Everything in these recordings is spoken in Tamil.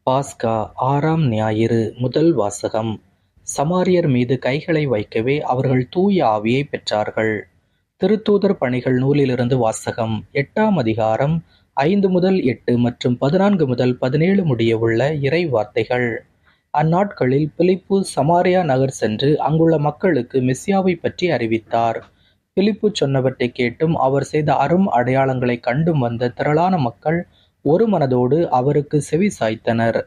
பாஸ்கா ஆறாம் ஞாயிறு முதல் வாசகம். சமாரியர் மீது கைகளை வைக்கவே அவர்கள் தூய ஆவியைப் பெற்றார்கள். திருத்தூதர் பணிகள் நூலிலிருந்து வாசகம். 8ஆம் அதிகாரம் 5 முதல் 8 மற்றும் 14 முதல் 17 முடியவுள்ள இறை வார்த்தைகள். அந்நாட்களில் பிலிப்பு சமாரியா நகர் சென்று அங்குள்ள மக்களுக்கு மெசியாவைப் பற்றி அறிவித்தார். பிலிப்பு சொன்னவற்றைக் கேட்டும் அவர் செய்த அரும் அடையாளங்களைக் கண்டும் வந்த திரளான மக்கள் ஒரு மனதோடு அவருக்கு செவி சாய்த்தனர்.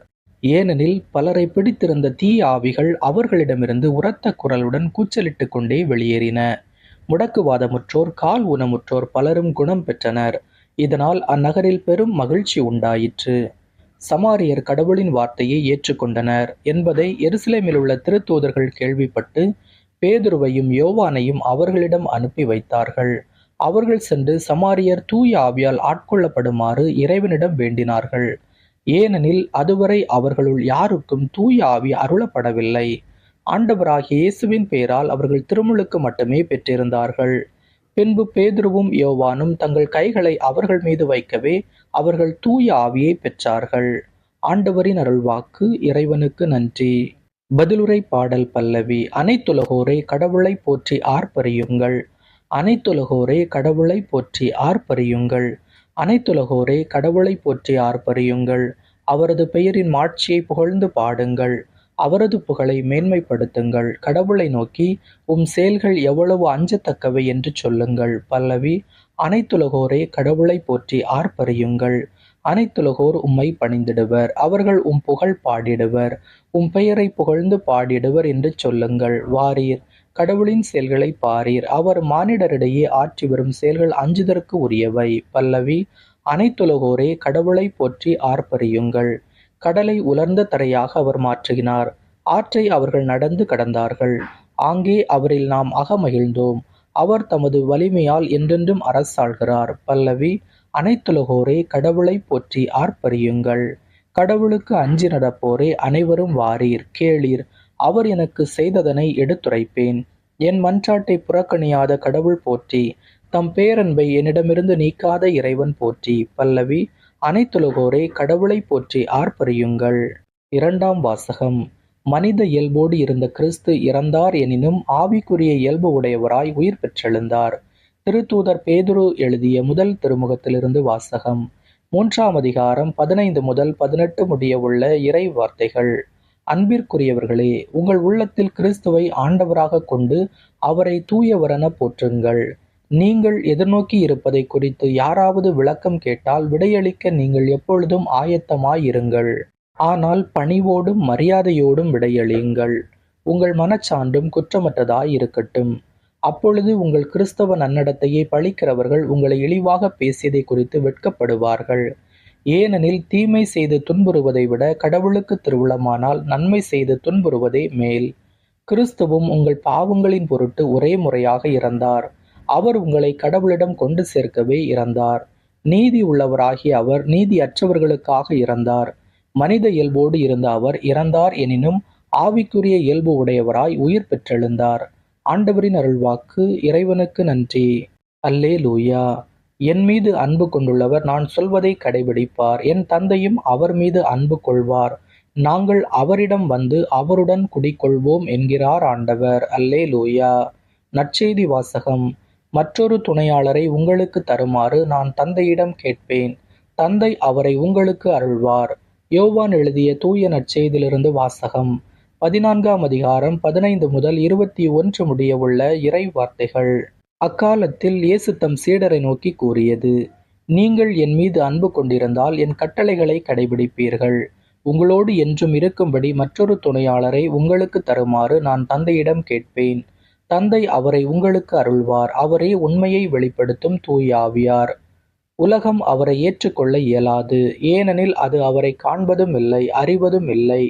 ஏனெனில் பலரை பிடித்திருந்த தீய ஆவிகள் அவர்களிடமிருந்து உரத்த குரலுடன் கூச்சலிட்டுக் கொண்டே வெளியேறின. முடக்குவாதமுற்றோர், கால் ஊனமுற்றோர் பலரும் குணம் பெற்றனர். இதனால் அந்நகரில் பெரும் மகிழ்ச்சி உண்டாயிற்று. சமாரியர் கடவுளின் வார்த்தையை ஏற்றுக்கொண்டனர் என்பதை எருசலேமில் உள்ள திருத்தூதர்கள் கேள்விப்பட்டு பேதுருவையும் யோவானையும் அவர்களிடம் அனுப்பி வைத்தார்கள். அவர்கள் சென்று சமாரியர் தூய ஆவியால் ஆட்கொள்ளப்படுமாறு இறைவனிடம் வேண்டினார்கள். ஏனெனில் அதுவரை அவர்களுள் யாருக்கும் தூய ஆவி அருளப்படவில்லை. ஆண்டவராகிய இயேசுவின் பெயரால் அவர்கள் திருமுழுக்கு மட்டுமே பெற்றிருந்தார்கள். பின்பு பேதுருவும் யோவானும் தங்கள் கைகளை அவர்கள் மீது வைக்கவே அவர்கள் தூய ஆவியை பெற்றார்கள். ஆண்டவரின் அருள்வாக்கு. இறைவனுக்கு நன்றி. பதிலுரை பாடல் பல்லவி. அனைத்துலகோரே கடவுளை போற்றி ஆர்ப்பரியுங்கள். அனைத்துலகோரே கடவுளை போற்றி ஆர்ப்பரியுங்கள். அனைத்துலகோரே கடவுளை போற்றி ஆர்ப்பரியுங்கள். அவரது பெயரின் மாட்சியை புகழ்ந்து பாடுங்கள். அவரது புகழை மேன்மைப்படுத்துங்கள். கடவுளை நோக்கி உம் செயல்கள் எவ்வளவு அஞ்சத்தக்கவை என்று சொல்லுங்கள். பல்லவி. அனைத்துலகோரே கடவுளை போற்றி ஆர்ப்பரியுங்கள். அனைத்துலகோர் உம்மை பணிந்திடுவர். அவர்கள் உம் புகழ் பாடிடுவர். உம் பெயரை புகழ்ந்து பாடிடுவர் என்று சொல்லுங்கள். வாரீர், கடவுளின் செயல்களை பாரீர். அவர் மானிடரிடையே ஆற்றி வரும் செயல்கள் அஞ்சுதற்கு உரியவை. பல்லவி. அனைத்துலகோரே கடவுளை போற்றி ஆர்ப்பரியுங்கள். கடலை உலர்ந்த தரையாக அவர் மாற்றினார். ஆற்றை அவர்கள் நடந்து கடந்தார்கள். ஆங்கே அவரில் நாம் அகமகிழ்ந்தோம். அவர் தமது வலிமையால் என்றென்றும் அரசாள்கிறார். பல்லவி. அனைத்துலகோரே கடவுளை போற்றி ஆர்ப்பரியுங்கள். கடவுளுக்கு அஞ்சி நடப்போரே அனைவரும் வாரீர், கேளீர். அவர் எனக்கு செய்ததனை எடுத்துரைப்பேன். என் மன்றாட்டை புறக்கணியாத கடவுள் போற்றி. தம் பேரன்பை என்னிடமிருந்து நீக்காத இறைவன் போற்றி. பல்லவி. அனைத்துலகோரே கடவுளை போற்றி ஆர்ப்பரியுங்கள். இரண்டாம் வாசகம். மனித இயல்போடு இருந்த கிறிஸ்து இறந்தார் எனினும் ஆவிக்குரிய இயல்பு உடையவராய் உயிர் பெற்றெழுந்தார். திருத்தூதர் பேதுரு எழுதிய முதல் திருமுகத்திலிருந்து வாசகம். 3ஆம் அதிகாரம் 15 முதல் 18 முடியவுள்ள இறை வார்த்தைகள். அன்பிற்குரியவர்களே, உங்கள் உள்ளத்தில் கிறிஸ்துவை ஆண்டவராக கொண்டு அவரை தூயவரென போற்றுங்கள். நீங்கள் எதிர்நோக்கி இருப்பதை குறித்து யாராவது விளக்கம் கேட்டால் விடையளிக்க நீங்கள் எப்பொழுதும் ஆயத்தமாயிருங்கள். ஆனால் பணிவோடும் மரியாதையோடும் விடையளியுங்கள். உங்கள் மனச்சான்றும் குற்றமற்றதாய் இருக்கட்டும். அப்பொழுது உங்கள் கிறிஸ்தவ நன்னடத்தையை பழிக்கிறவர்கள் உங்களை இழிவாக பேசியதை குறித்து வெட்கப்படுவார்கள். ஏனெனில் தீமை செய்து துன்புறுவதை விட கடவுளுக்கு திருவுளமானால் நன்மை செய்து துன்புறுவதே மேல். கிறிஸ்துவும் உங்கள் பாவங்களின் பொருட்டு ஒரே முறையாக இறந்தார். அவர் உங்களை கடவுளிடம் கொண்டு சேர்க்கவே இறந்தார். நீதி உள்ளவராகிய அவர் நீதியற்றவர்களுக்காக இறந்தார். மனித இயல்போடு இருந்த அவர் இறந்தார் எனினும் ஆவிக்குரிய இயல்பு உடையவராய் உயிர் பெற்றெழுந்தார். ஆண்டவரின் அருள்வாக்கு. இறைவனுக்கு நன்றி. அல்லேலூயா. என் மீது அன்பு கொண்டுள்ளவர் நான் சொல்வதை கடைபிடிப்பார். என் தந்தையும் அவர் மீது அன்பு கொள்வார். நாங்கள் அவரிடம் வந்து அவருடன் குடிகொள்வோம் என்கிறார் ஆண்டவர். அல்லேலூயா. நற்செய்தி வாசகம். மற்றொரு துணையாளரை உங்களுக்கு தருமாறு நான் தந்தையிடம் கேட்பேன். தந்தை அவரை உங்களுக்கு அருள்வார். யோவான் எழுதிய தூய நற்செய்தியிலிருந்து வாசகம். 14ஆம் அதிகாரம் 15 முதல் 21 முடியவுள்ள இறை வார்த்தைகள். அக்காலத்தில் இயேசு தம் சீடரை நோக்கி கூறியது: நீங்கள் என் மீது அன்பு கொண்டிருந்தால் என் கட்டளைகளை கடைபிடிப்பீர்கள். உங்களோடு என்றும் இருக்கும்படி மற்றொரு துணையாளரை உங்களுக்கு தருமாறு நான் தந்தையிடம் கேட்பேன். தந்தை அவரை உங்களுக்கு அருள்வார். அவரே உண்மையை வெளிப்படுத்தும் தூய ஆவியார். உலகம் அவரை ஏற்றுக்கொள்ள இயலாது. ஏனெனில் அது அவரை காண்பதும் இல்லை, அறிவதும் இல்லை.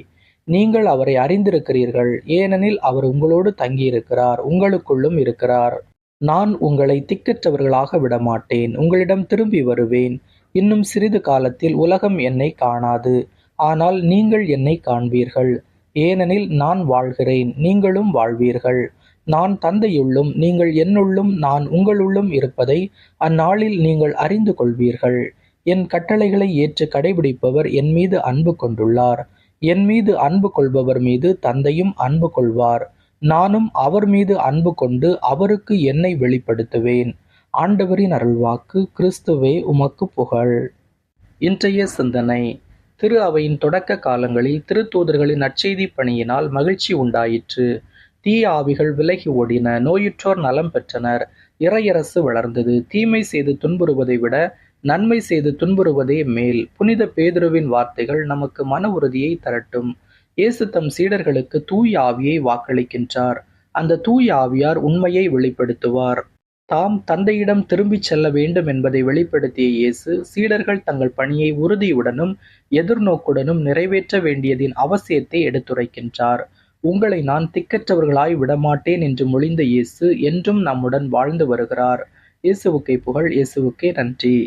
நீங்கள் அவரை அறிந்திருக்கிறீர்கள். ஏனெனில் அவர் உங்களோடு தங்கியிருக்கிறார், உங்களுக்குள்ளும் இருக்கிறார். நான் உங்களை திக்கற்றவர்களாக விடமாட்டேன். உங்களிடம் திரும்பி வருவேன். இன்னும் சிறிது காலத்தில் உலகம் என்னை காணாது. ஆனால் நீங்கள் என்னை காண்பீர்கள். ஏனெனில் நான் வாழ்கிறேன், நீங்களும் வாழ்வீர்கள். நான் தந்தையுள்ளும் நீங்கள் என்னுள்ளும் நான் உங்களுள்ளும் இருப்பதை அந்நாளில் நீங்கள் அறிந்து கொள்வீர்கள். என் கட்டளைகளை ஏற்று கடைபிடிப்பவர் என் மீது அன்பு கொண்டுள்ளார். என் மீது அன்பு கொள்பவர் மீது தந்தையும் அன்பு கொள்வார். நானும் அவர் மீது அன்பு கொண்டு அவருக்கு என்னை வெளிப்படுத்துவேன். ஆண்டவரின் அருள்வாக்கு. கிறிஸ்துவே உமக்கு புகழ். இன்றைய சிந்தனை. திரு அவையின் தொடக்க காலங்களில் திருத்தூதர்களின் நற்செய்தி பணியினால் மகிழ்ச்சி உண்டாயிற்று. தீய ஆவிகள் விலகி ஓடின. நோயுற்றோர் நலம் பெற்றனர். இறையரசு வளர்ந்தது. தீமை செய்து துன்புறுவதை விட நன்மை செய்து துன்புறுவதே மேல். புனித பேதுருவின் வார்த்தைகள் நமக்கு மன உறுதியை தரட்டும். இயேசு தம் சீடர்களுக்கு தூய ஆவியை வாக்களிக்கின்றார். அந்த தூய ஆவியார் உண்மையை வெளிப்படுத்துவார். தாம் தந்தையிடம் திரும்பிச் செல்ல வேண்டும் என்பதை வெளிப்படுத்திய இயேசு சீடர்கள் தங்கள் பணியை உறுதியுடனும் எதிர்நோக்குடனும் நிறைவேற்ற வேண்டியதின் அவசியத்தை எடுத்துரைக்கின்றார். உங்களை நான் திக்கற்றவர்களாய் விடமாட்டேன் என்று மொழிந்த இயேசு என்றும் நம்முடன் வாழ்ந்து வருகிறார். இயேசுவுக்கே புகழ். இயேசுவுக்கே நன்றி.